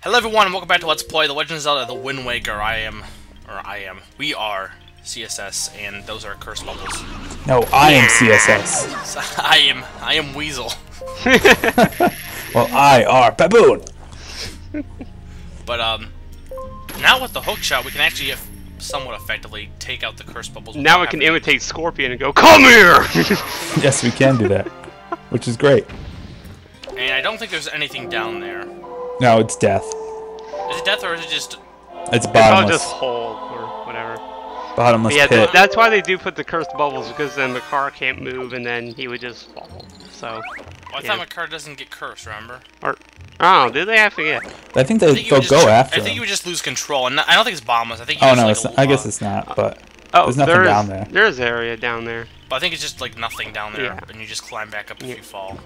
Hello everyone, and welcome back to Let's Play The Legend of Zelda: The Wind Waker. We are CSS, and those are curse bubbles. No, I am CSS. So, I am Weasel. Well, I are Baboon. But now with the hook shot, we can actually somewhat effectively take out the curse bubbles. Now we can imitate Scorpion and go, "Come here!" Yes, we can do that, which is great. And I don't think there's anything down there. No, it's death. Is it death or is it just? It's It's probably bottomless. just hole or whatever. Bottomless Yeah, pit. that's why they do put the cursed bubbles, because then Makar can't move and then he would just fall. So. Well, I thought Makar doesn't get cursed, remember? Or, oh, did they have to get? I think I think they'll go after I think him. you would just lose control, and I don't think it's bottomless. I think you Oh just, no, like, it's not, I guess it's not. But Oh, there's nothing down there. There's area down there. But I think it's just like nothing down there, Yeah. and you just climb back up if you fall.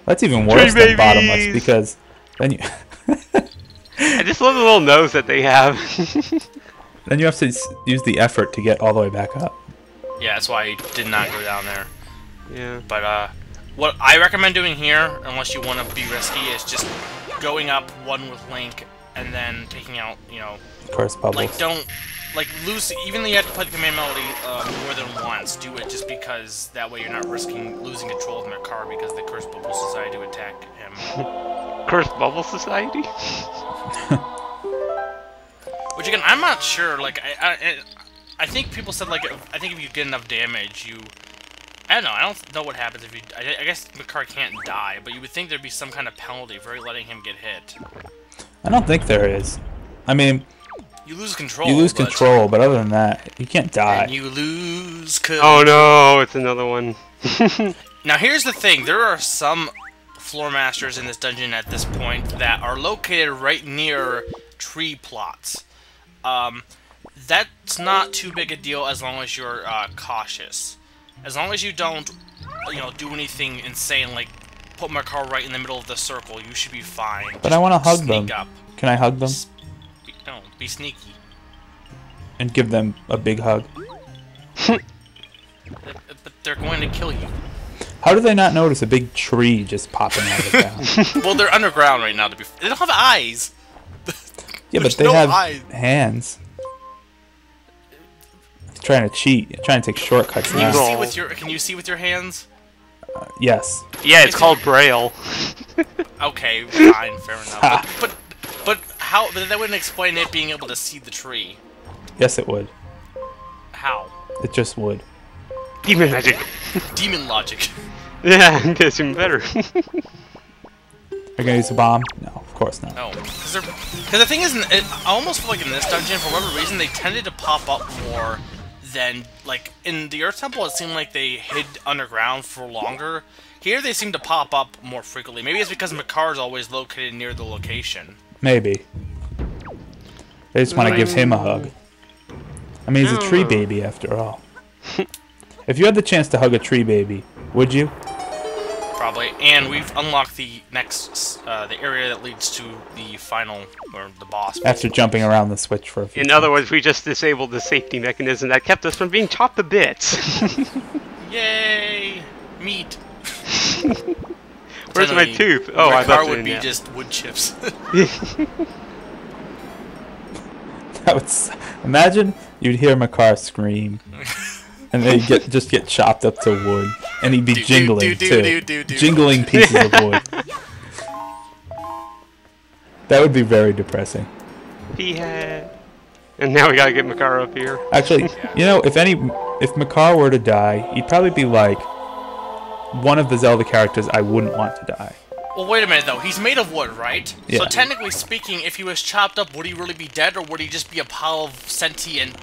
That's even worse Tree than bottomless babies! because then you I just love the little nose that they have. then you have to use the effort to get all the way back up. Yeah, that's why I did not go down there. Yeah. But what I recommend doing here, unless you want to be risky, is just going up one with Link and then taking out, you know, Curse bubbles. like don't lose. Even though you have to play the command melody more than once, do it just because that way you're not risking losing control of Makar because the Curse Bubbles decide to attack him. Cursed Bubble Society? Which again, I'm not sure. Like I think people said like I think if you get enough damage, you. I don't know. I don't know what happens if you. I guess Makar can't die, but you would think there'd be some kind of penalty for letting him get hit. I don't think there is. I mean, You lose control. you lose control, but other than that, you can't die. And you lose control. Oh no, it's another one. Now here's the thing. There are some floor masters in this dungeon at this point that are located right near tree plots. That's not too big a deal as long as you're cautious. As long as you don't, you know, do anything insane like put Makar right in the middle of the circle, you should be fine. But I want to hug sneak them. up. Can I hug them No, be sneaky. and give them a big hug? But they're going to kill you. How do they not notice a big tree just popping out of the ground? Well, they're underground right now. They don't have eyes. Yeah, but There's they no have eyes. hands. Trying to cheat, trying to take shortcuts Can you now. see with your hands? Yes. Yeah, it's called Braille. Okay, fine, fair enough. But how? But that wouldn't explain it being able to see the tree. Yes, it would. How? It just would. Demon magic. Demon logic. Yeah, it gets even better. Are you gonna use a bomb? No, of course not. No, because the thing is, I almost feel like in this dungeon, for whatever reason, they tended to pop up more than like in the Earth Temple. It seemed like they hid underground for longer. Here, they seem to pop up more frequently. Maybe it's because Makar is always located near the location. Maybe. They just want to give him a hug. I mean, he's a tree baby after all. If you had the chance to hug a tree baby, would you? Probably. And we've unlocked the next, the area that leads to the final, or the boss. After jumping around the switch for a few In other words, we just disabled the safety mechanism that kept us from being chopped to bits. Yay! Meat! Where's my tooth? Oh, I Makar thought would be just wood chips. That would imagine you'd hear Makar scream, and then he'd just get chopped up to wood, and he'd be jingling too, jingling pieces of wood. That would be very depressing. Yeah. And now we gotta get Makar up here. Actually, you know, if Makar were to die, he'd probably be like one of the Zelda characters I wouldn't want to die. Well, wait a minute though. He's made of wood, right? Yeah. So technically speaking, if he was chopped up, would he really be dead, or would he just be a pile of sentient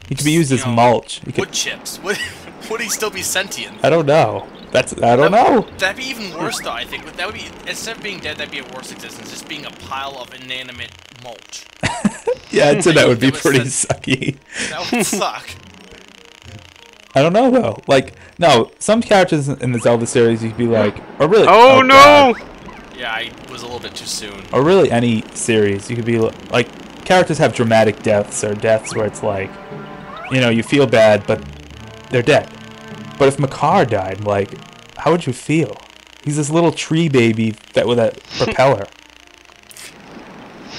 He could be used as know, mulch. He wood could, chips? Would he still be sentient? I don't know. I don't know. That'd be even worse though. I think that would be, instead of being dead, that'd be a worse existence. Just being a pile of inanimate mulch. Yeah, I'd say that would be That was pretty sucky. That would suck. I don't know though. Like, no, some characters in the Zelda series you'd be like, or really. Oh, no! God. Yeah, I was a little bit too soon. Or really any series, you could be like, characters have dramatic deaths or deaths where it's like, you know, you feel bad, but they're dead. But if Makar died, like, how would you feel? He's this little tree baby with a propeller.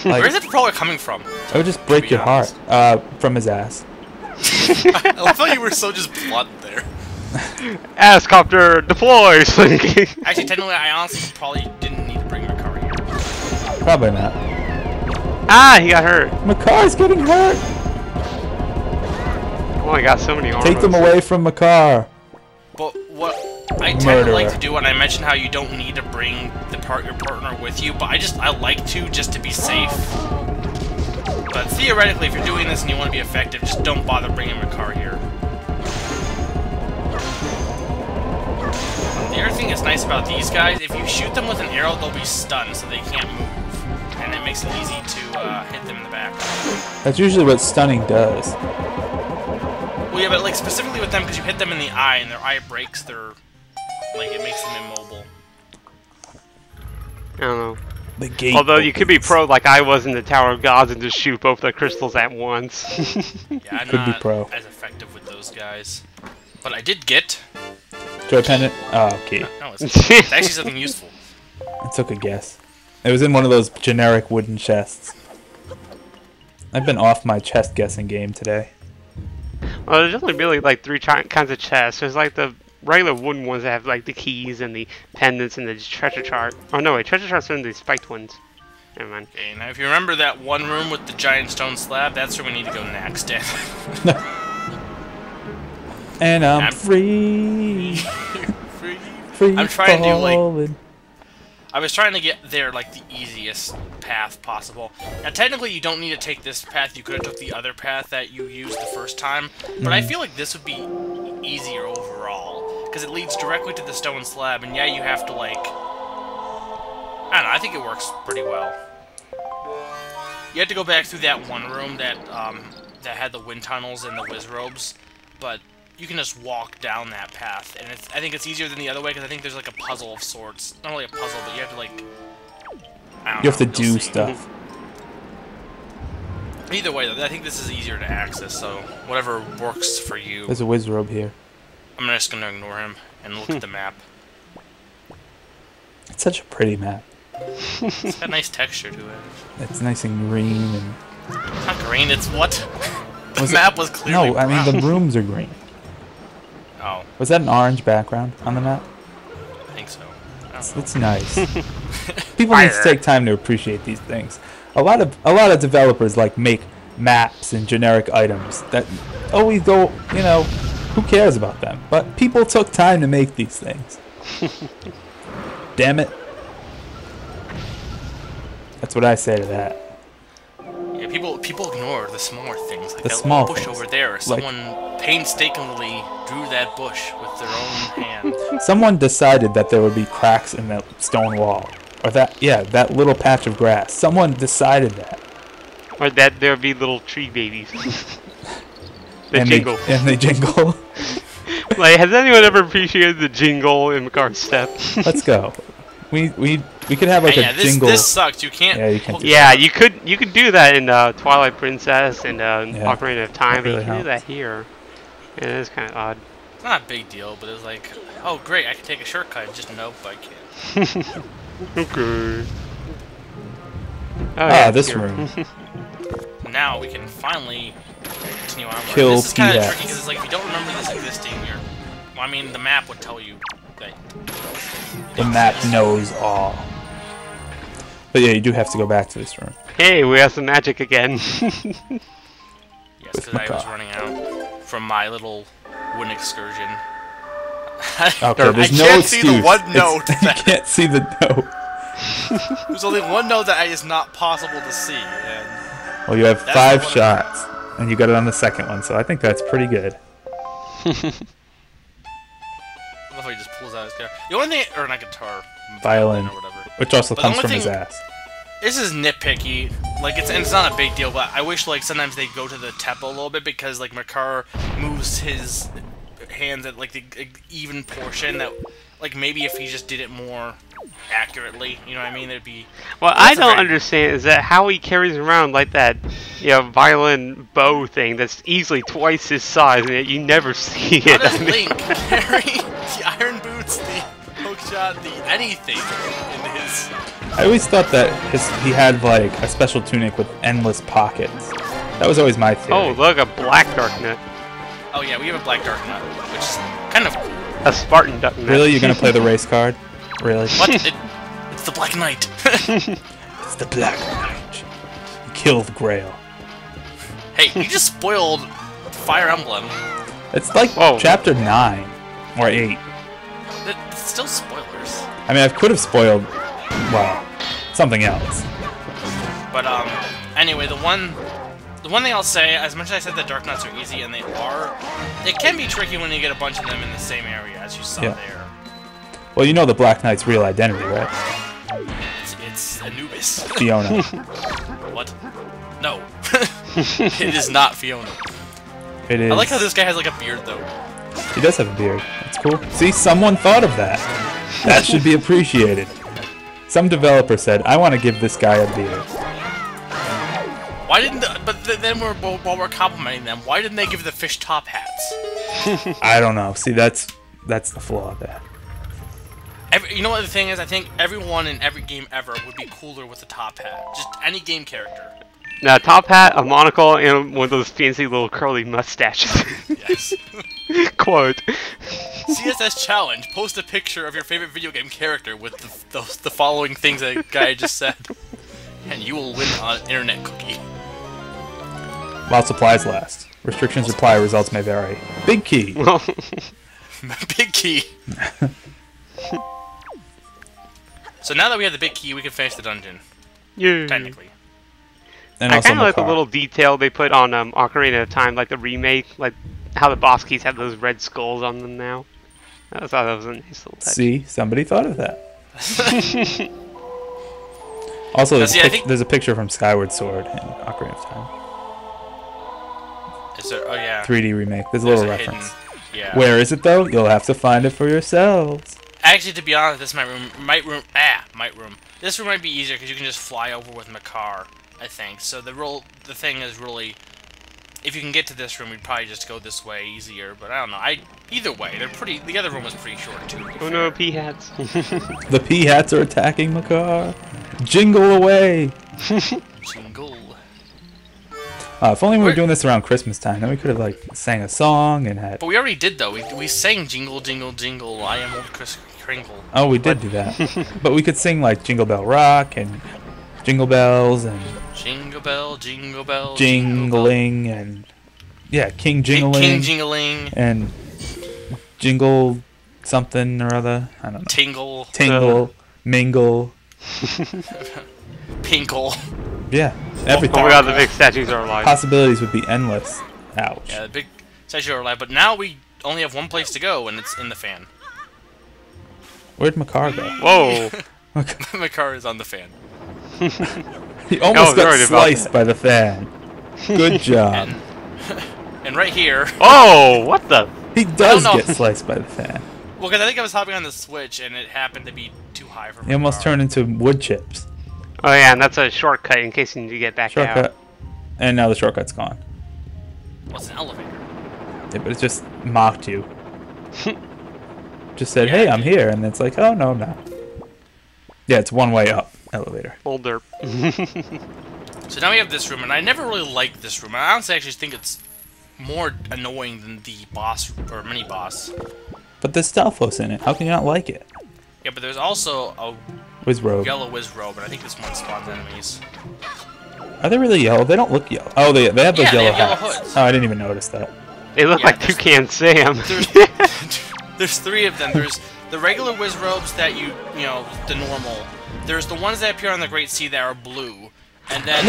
Like, Where is it probably coming from? it would just break your heart. From his ass. I thought you were so just blunt there. Ass copter deploy. Actually, technically, I honestly probably didn't need to bring Makar here. Probably not. Ah, he got hurt. Makar's getting hurt. Oh, I got so many armors. Take them away from Makar. But what I tend to like to do, and I mentioned how you don't need to bring your partner with you, but I like to just to be safe. But theoretically, if you're doing this and you want to be effective, just don't bother bringing Makar here. The other thing that's nice about these guys, if you shoot them with an arrow, they'll be stunned, so they can't move. And it makes it easy to hit them in the back. That's usually what stunning does. Well, yeah, but like specifically with them, because you hit them in the eye, and their eye breaks, like it makes them immobile. I don't know. The gate Although you opens. could be pro like I was in the Tower of Gods and just shoot both the crystals at once. Yeah, I'm Could be not pro. as effective with those guys. But I did get... Joy pendant? Oh, okay. No, it's actually something useful. I took a guess. It was in one of those generic wooden chests. I've been off my chest guessing game today. Well, there's only really like three kinds of chests. There's like the regular wooden ones that have like the keys and the pendants and the treasure chart. Oh no, wait, treasure charts are in the spiked ones. Never mind. Okay, now if you remember that one room with the giant stone slab, that's where we need to go next. And I'm free. Free I'm trying to do like... falling. I was trying to get there like the easiest path possible. Now technically you don't need to take this path, you could have took the other path that you used the first time, but I feel like this would be easier overall, because it leads directly to the stone slab, and yeah, you have to like... I don't know, I think it works pretty well. You had to go back through that one room that that had the wind tunnels and the whiz robes, but you can just walk down that path, and I think it's easier than the other way, because I think there's like a puzzle of sorts. Not really a puzzle, but you have to like... I don't You have know, to you'll do see. stuff. Either way, though, I think this is easier to access, so whatever works for you. There's a whiz robe here. I'm just gonna ignore him and look at the map. It's such a pretty map. It's got a nice texture to it. It's nice and green and... It's not green, it's what? The Was it- map was clearly No, I mean the brown. rooms are green. Oh, Was that an orange background on the map? I think so. I don't know. It's nice. People need to take time to appreciate these things. A lot of developers like make maps and generic items that always go, you know, who cares about them? But people took time to make these things. Damn it. That's what I say to that. Yeah, people ignore the smaller things, like The that small little bush things. over there. Like- Someone painstakingly drew that bush with their own hand. Someone decided that there would be cracks in that stone wall. Or that little patch of grass. Someone decided that. Or that there be little tree babies. The and jingle. They jingle. Like, has anyone ever appreciated the jingle in Makar's step? Let's go. We could have like Yeah, a jingle. this sucks. You can't. Yeah, you can't do Yeah, you could do that in Twilight Princess and Yeah, Ocarina of Time, that but you really can do that helps. here. Yeah, it's kind of odd. It's not a big deal, but it's like, oh great, I can take a shortcut. Just nope, I can't. Okay. Oh, yeah, this here. room. Now we can finally continue on. Kill This is kind of P-Hats. tricky because it's like if you don't remember this existing, well, I mean, the map would tell you that. The map knows all. But yeah, you do have to go back to this room. Hey, we have some magic again. Yes, With because I was Makar. running out from my little wind excursion. Okay, there's no can't excuse. see the one It's- note. you can't see the note. There's only one note that is not possible to see, and Well, you have That's 5 the one- shots, and you got it on the second one, so I think that's pretty good. I love how he just pulls out his guitar. The only thing, or not guitar, Violin. or whatever. Which also But the comes only from his thing- ass. This is nitpicky. Like it's not a big deal, but I wish like sometimes they go to the tempo a little bit because like Makar moves his hands at like the even portion that like maybe if he just did it more accurately, you know what I mean? It'd be. What That's I a don't very- understand is that how he carries around like that, violin bow thing that's easily twice his size, and yet you never see How it. does I mean- Link carry the iron boots, the hookshot, the anything in his I always thought that he had like a special tunic with endless pockets. That was always my theory. Oh, look, a black dark nut. Oh yeah, we have a black dark nut, which is kind of cool. A Spartan duck nut. Really? You're gonna play the race card? Really? What? It's the Black Knight. It's the Black Knight. You killed Grail. Hey, you just spoiled Fire Emblem. It's like chapter 9 or 8. It's still spoilers. I mean, I could have spoiled, well, something else. But anyway, the one thing I'll say, as much as I said that Dark Knights are easy, and they are, it can be tricky when you get a bunch of them in the same area, as you saw there. Well, you know the Black Knight's real identity, right? It's Anubis. Fiona. What? No. It is not Fiona. It is. I like how this guy has like a beard, though. He does have a beard. It's cool. See, someone thought of that. That should be appreciated. Some developer said, I want to give this guy a beard. Why didn't then while we're complimenting them, why didn't they give the fish top hats? I don't know. See, that's the flaw there. You know what the thing is? I think everyone in every game ever would be cooler with a top hat. Just any game character. Now, a top hat, a monocle, and one of those fancy little curly mustaches. Yes. Quote. CSS challenge: post a picture of your favorite video game character with the following things that guy just said, and you will win an internet cookie. While supplies last. Restrictions apply, results may vary. Big key. Big key. So now that we have the big key, we can finish the dungeon. Yeah. Technically. And I also kind of like the Makar. little detail they put on Ocarina of Time, like the remake, like how the boss keys have those red skulls on them now. I thought that was a nice little touch. See, somebody thought of that. Also, there's a picture from Skyward Sword in Ocarina of Time. Is there? Oh yeah. 3D remake. There's a little reference. Yeah. Where is it though? You'll have to find it for yourselves. Actually, to be honest, this might room. This room might be easier because you can just fly over with Makar, I think. So the thing is really, if you can get to this room, we'd probably just go this way easier. But I don't know. Either way, they're pretty. The other room was pretty short too. Oh no, pea hats. The pea hats are attacking Makar. Jingle away. Jingle. If only we were doing this around Christmas time, then we could have like sang a song and had. But we already did though. We sang Jingle Jingle Jingle. I am old Chris Kringle. Oh, we did do that. But we could sing like Jingle Bell Rock and Jingle Bells and Jingle Bell, Jingle Bell, Jingling and yeah, King Jingling. King Jingling. And Jingle something or other. I don't know. Tingle. Mingle. Pinkle. Yeah, everything. Oh my god, the big statues are alive. Possibilities would be endless. Ouch. Yeah, the big statue are alive. But now we only have one place to go, and it's in the fan. Where'd Makar go? Whoa. Makar is on the fan. He almost got sliced by the fan. Good job. And right here. Oh, what the? He does get sliced by the fan. Well, because I think I was hopping on the Switch, and it happened to be too high for me. He almost turned into wood chips. Oh yeah, and that's a shortcut in case you need to get back out. And now the shortcut's gone. What's an elevator? Yeah, but it just mocked you. Just said, hey, I'm here. And it's like, oh, no. Yeah, it's one way up elevator. Old derp. So now we have this room, and I never really liked this room. I honestly actually think it's more annoying than the boss, or mini-boss. But there's Stalfos in it. How can you not like it? Yeah, but there's also a Wizrobe. yellow Wizrobe, and I think this one spawns enemies. Are they really yellow? They don't look yellow. Oh, they have those yellow hats. Hoods. Oh, I didn't even notice that. They look like Toucan Sam. There's three of them. There's the regular Wizrobes that you know, the normal. There's the ones that appear on the Great Sea that are blue. And then...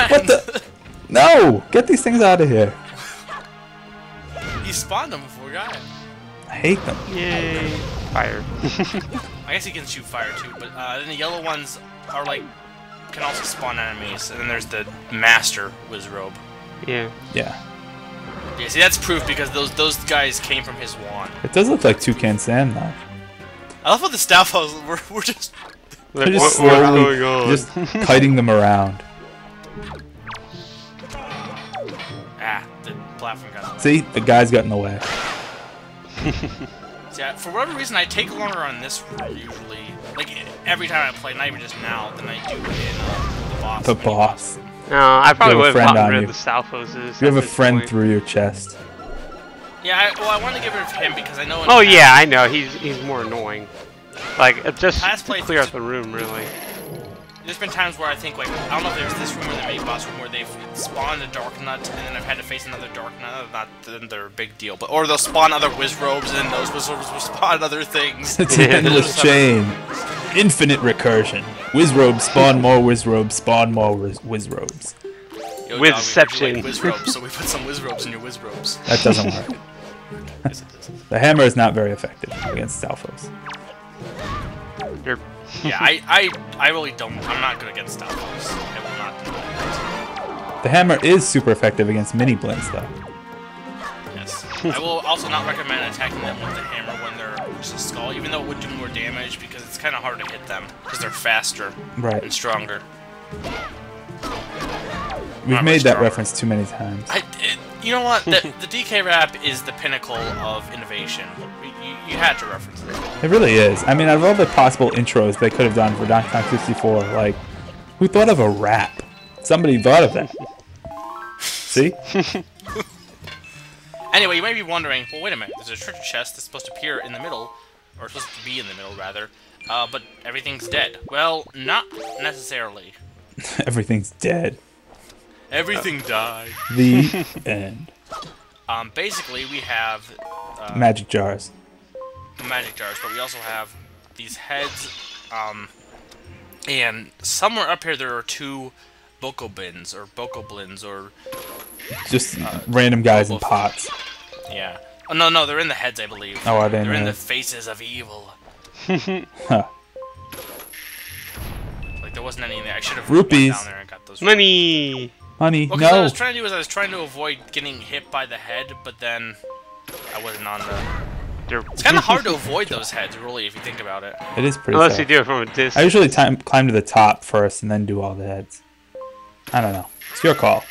What the? No! Get these things out of here. He spawned them before we got it. I hate them. Yay. Fire. I guess he can shoot fire too, but then the yellow ones are like, can also spawn enemies. And then there's the Master Wizrobe. Yeah. Yeah. Yeah, see, that's proof because those guys came from his wand. It does look like Toucan Sam, though. I love how the Stalfos we're just... They're just slowly just kiting them around. Ah, the platform got... See? The guy's got in the way. See, for whatever reason, I take longer on this room usually. Like, every time I play, not even just now, than I do in the boss. The boss. No, I probably would have friend gotten on rid you. of the Stalfoses. You have a friend through your chest. Yeah, well, I wanted to get rid of him because I know... Oh yeah, I know. He's more annoying. Like, just Past to clear out the room, really. There's been times where I think, like, I don't know if there's this room or the main boss room where they've spawned a Dark Nut, and then I've had to face another Dark Nut. Not that they're a big deal, but... Or they'll spawn other Wizrobes, and then those Wizrobes will spawn other things. It's an endless chain. Infinite recursion. Wizrobes spawn more Wizrobes, spawn more Wizrobes. Yo, Wizception. Dog, we like Wizrobes, so we put some Wizrobes in your Wizrobes. That doesn't work. Yes, it does. The hammer is not very effective against Stalfos. You're Yeah, I really don't... I'm not good against Stalfos. I will not do that. The hammer is super effective against mini blinks, though. Yes. I will also not recommend attacking them with the hammer when they're just a skull, even though it would do more damage, because it's kind of hard to hit them, because they're faster Right. and stronger. We've Not made much that stronger. reference too many times. You know what? The DK rap is the pinnacle of innovation. You had to reference it. It really is. I mean, out of all the possible intros they could have done for Donkey Kong 64, like, who thought of a rap? Somebody thought of that. See? Anyway, you may be wondering, well, wait a minute. There's a treasure chest that's supposed to appear in the middle, or supposed to be in the middle, rather, but everything's dead. Well, not necessarily. Everything's dead. Everything died. The end. Basically, we have Magic jars. magic jars, but we also have these heads, and somewhere up here there are two Bokobins, or Bokoblins, or... Just random guys in pots. Yeah. Oh, no, they're in the heads, I believe. Oh, are they in They're the in the heads? faces of evil. Huh. Like, there wasn't any in there. I should have Rupees. went down there and got those. money. Honey, Well, 'cause what I no. was trying to do is I was trying to avoid getting hit by the head, but then I wasn't on the... It's kind of hard to avoid those heads, really, if you think about it. It is pretty Unless tough. you do it from a distance. I usually climb to the top first and then do all the heads. I don't know. It's your call.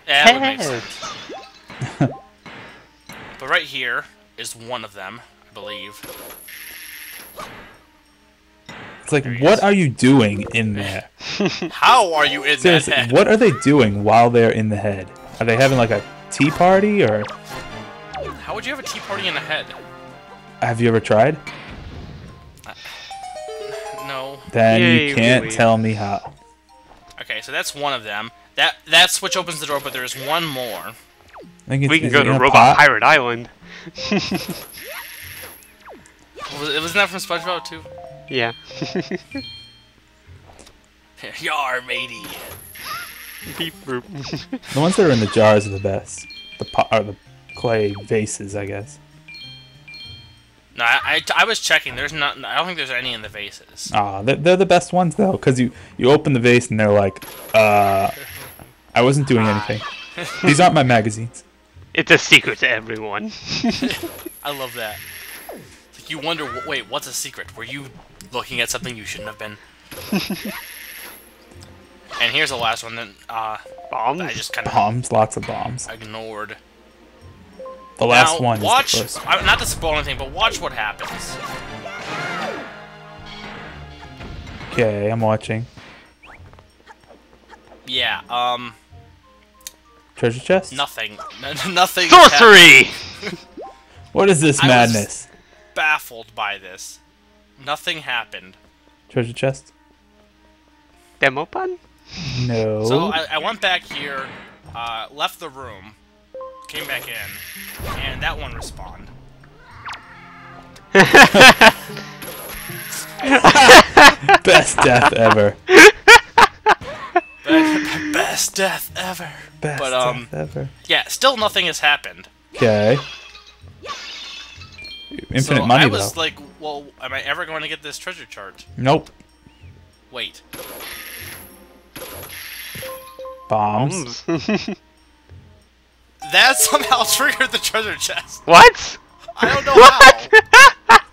Yeah, that would make sense. But right here is one of them, I believe. It's like, There he what is. are you doing in there? How are you in Seriously, that head? what are they doing while they're in the head? Are they having like a tea party, or How would you have a tea party in the head? have you ever tried? No. Then Yeah, you you can't really- tell me how. Okay, so that's one of them. That switch opens the door, but there's one more. I think it's, We can is go it to in a Robot pot? Pirate Island. Wasn't that from SpongeBob too? Yeah. Yar, matey. Beep boop. The ones that are in the jars are the best. The pot or the clay vases, I guess. No, I was checking. There's not. I don't think there's any in the vases. Ah, they're the best ones though, because you open the vase and they're like, I wasn't doing anything. These aren't my magazines. It's a secret to everyone. I love that. It's like you wonder, wait, what's a secret? Were you looking at something you shouldn't have been? And here's the last one that Bombs? I just kind of Bombs, lots of bombs. ignored. The last Now, one watch, is the first. not to spoil anything, but watch what happens. Okay, I'm watching. Yeah, Treasure chest? nothing. Nothing. Sorcery! What is this I was- madness? Baffled by this. Nothing happened. Treasure chest? Demo pun? No. So I went back here, left the room, came back in, and that one respawned. Best death ever. Best death ever. Best But, death ever. Yeah, still nothing has happened. Okay. Infinite So money, I was though. like, well, am I ever going to get this treasure chart? Nope. Wait. Bombs. That somehow triggered the treasure chest. What? I don't know how.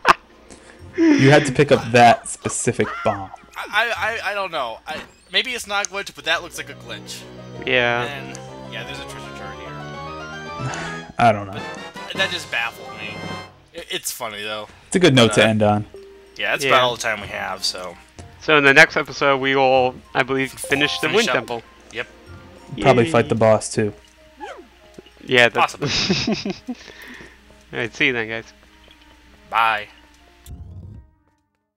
You had to pick up that specific bomb. I don't know. Maybe it's not a glitch, but that looks like a glitch. Yeah. And yeah, there's a treasure chart here. I don't know. That just baffled me. It's funny though. It's a good note to end on. Yeah, that's about all the time we have. So in the next episode, we will, I believe, finish the Wind up. Temple. Yep. Probably Yay. fight the boss too. Yeah, that's... Possibly. Alright, see you then, guys. Bye.